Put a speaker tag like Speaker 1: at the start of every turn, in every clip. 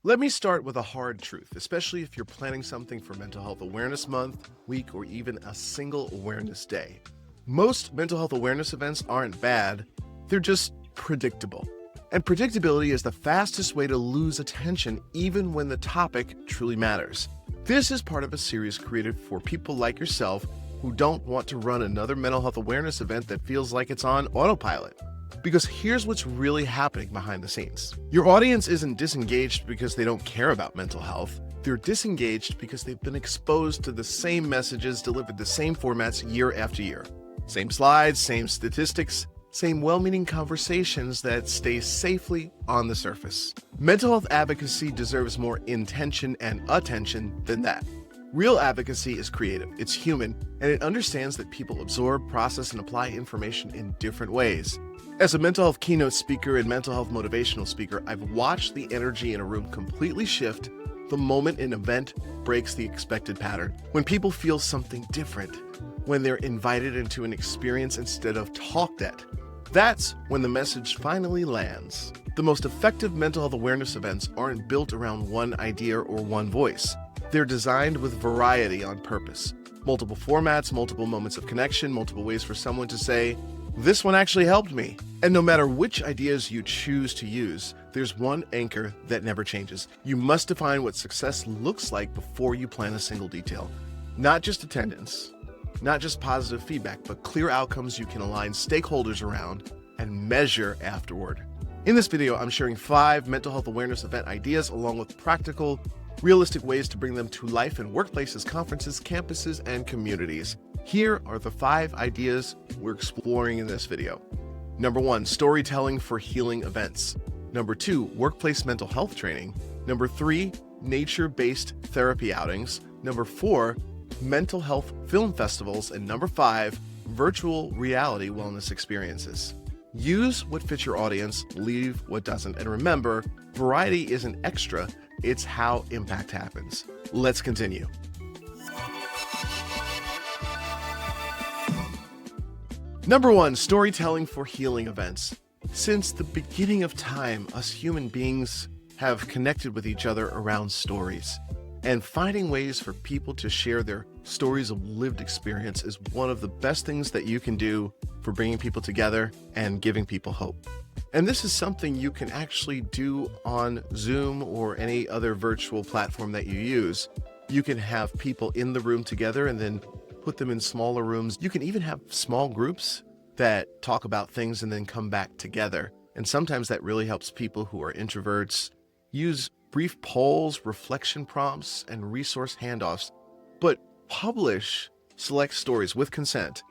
Speaker 1: Let me start with a hard truth, especially if you're planning something for Mental Health Awareness Month, week, or even a single awareness day. Most mental health awareness events aren't bad, they're just predictable. And predictability is the fastest way to lose attention even when the topic truly matters. This is part of a series created for people like yourself who don't want to run another mental health awareness event that feels like it's on autopilot. Because here's what's really happening behind the scenes. Your audience isn't disengaged because they don't care about mental health. They're disengaged because they've been exposed to the same messages delivered the same formats year after year. Same slides, same statistics, same well-meaning conversations that stay safely on the surface. Mental health advocacy deserves more intention and attention than that. Real advocacy is creative, it's human, and it understands that people absorb, process, and apply information in different ways. As a mental health keynote speaker and mental health motivational speaker, I've watched the energy in a room completely shift the moment an event breaks the expected pattern. When people feel something different, when they're invited into an experience instead of talked at. That's when the message finally lands. The most effective mental health awareness events aren't built around one idea or one voice. They're designed with variety on purpose. Multiple formats, multiple moments of connection, multiple ways for someone to say, "This one actually helped me." And no matter which ideas you choose to use, there's one anchor that never changes. You must define what success looks like before you plan a single detail. Not just attendance, not just positive feedback, but clear outcomes you can align stakeholders around and measure afterward. In this video, I'm sharing 5 mental health awareness event ideas along with practical, realistic ways to bring them to life in workplaces, conferences, campuses, and communities. Here are the 5 ideas we're exploring in this video. Number 1, storytelling for healing events. Number 2, workplace mental health training. Number 3, nature-based therapy outings. Number 4, mental health film festivals. And number 5, virtual reality wellness experiences. Use what fits your audience, leave what doesn't. And remember, variety isn't extra, it's how impact happens. Let's continue. Number 1, storytelling for healing events. Since the beginning of time, us human beings have connected with each other around stories. And finding ways for people to share their stories of lived experience is one of the best things that you can do for bringing people together and giving people hope. And this is something you can actually do on Zoom or any other virtual platform that you use. You can have people in the room together and then put them in smaller rooms. You can even have small groups that talk about things and then come back together. And sometimes that really helps people who are introverts. Use brief polls, reflection prompts, and resource handoffs, but publish select stories with consent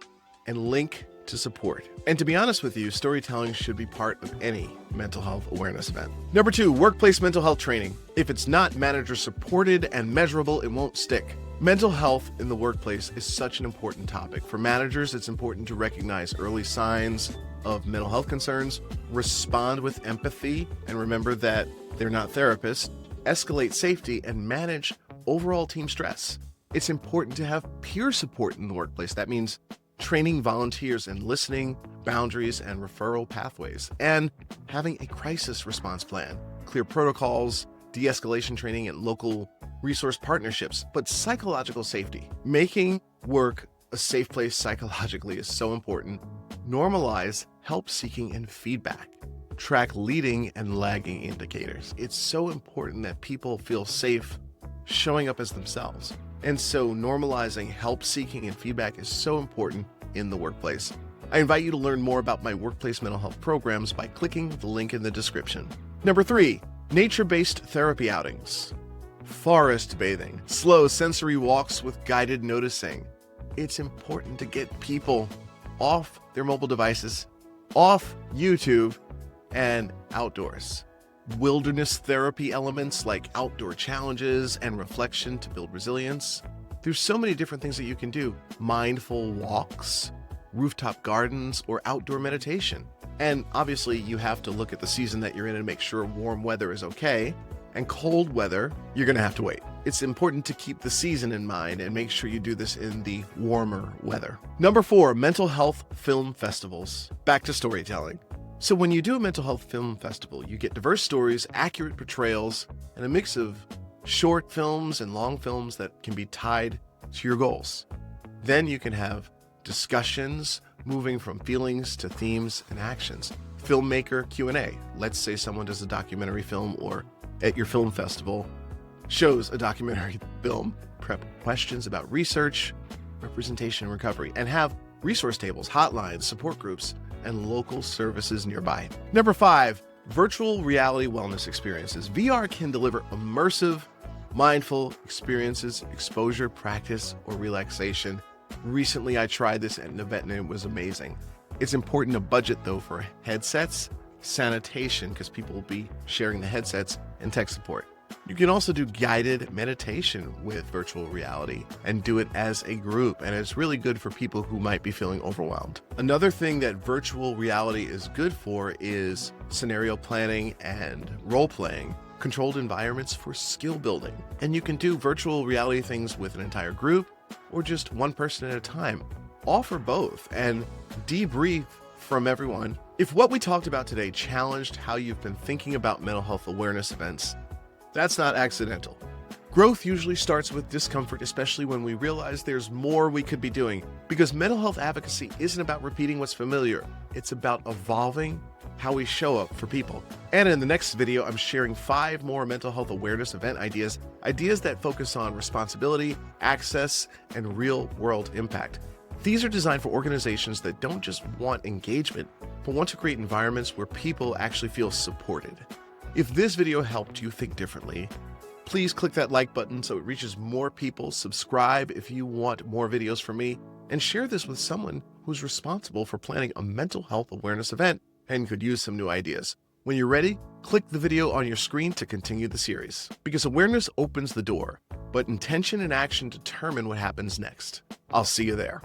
Speaker 1: and link to support. And to be honest with you, storytelling should be part of any mental health awareness event. Number 2, workplace mental health training. If it's not manager supported and measurable, it won't stick. Mental health in the workplace is such an important topic. For managers, it's important to recognize early signs of mental health concerns, respond with empathy, and remember that they're not therapists, escalate safety, and manage overall team stress. It's important to have peer support in the workplace. That means training volunteers in listening, boundaries, and referral pathways, and having a crisis response plan, clear protocols, de-escalation training, and local resource partnerships. But psychological safety, making work a safe place psychologically is so important. Normalize help seeking and feedback. Track leading and lagging indicators. It's so important that people feel safe showing up as themselves. And so normalizing help seeking and feedback is so important in the workplace. I invite you to learn more about my workplace mental health programs by clicking the link in the description. Number 3, nature-based therapy outings. Forest bathing, slow sensory walks with guided noticing. It's important to get people off their mobile devices, off YouTube, and outdoors. Wilderness therapy elements like outdoor challenges and reflection to build resilience. There's so many different things that you can do. Mindful walks, rooftop gardens, or outdoor meditation. And obviously you have to look at the season that you're in and make sure warm weather is okay. And cold weather, you're gonna have to wait. It's important to keep the season in mind and make sure you do this in the warmer weather. Number 4, mental health film festivals. Back to storytelling. So when you do a mental health film festival, you get diverse stories, accurate portrayals, and a mix of short films and long films that can be tied to your goals. Then you can have discussions moving from feelings to themes and actions. Filmmaker Q&A. Let's say someone does a documentary film, or at your film festival shows a documentary film. Prep questions about research, representation, and recovery, and have resource tables, hotlines, support groups, and local services nearby. Number 5, virtual reality wellness experiences. VR can deliver immersive, mindful experiences, exposure, practice, or relaxation. Recently, I tried this at an event and it was amazing. It's important to budget though for headsets, sanitation, because people will be sharing the headsets, and tech support. You can also do guided meditation with virtual reality and do it as a group, and it's really good for people who might be feeling overwhelmed. Another thing that virtual reality is good for is scenario planning and role-playing, controlled environments for skill building. And you can do virtual reality things with an entire group or just one person at a time. Offer both and debrief from everyone. If what we talked about today challenged how you've been thinking about mental health awareness events, that's not accidental. Growth usually starts with discomfort, especially when we realize there's more we could be doing, because mental health advocacy isn't about repeating what's familiar. It's about evolving how we show up for people. And in the next video, I'm sharing 5 more mental health awareness event ideas that focus on responsibility, access, and real-world impact. These are designed for organizations that don't just want engagement, but want to create environments where people actually feel supported. If this video helped you think differently, please click that like button so it reaches more people, subscribe if you want more videos from me, and share this with someone who's responsible for planning a mental health awareness event and could use some new ideas. When you're ready, click the video on your screen to continue the series, because awareness opens the door, but intention and action determine what happens next. I'll see you there.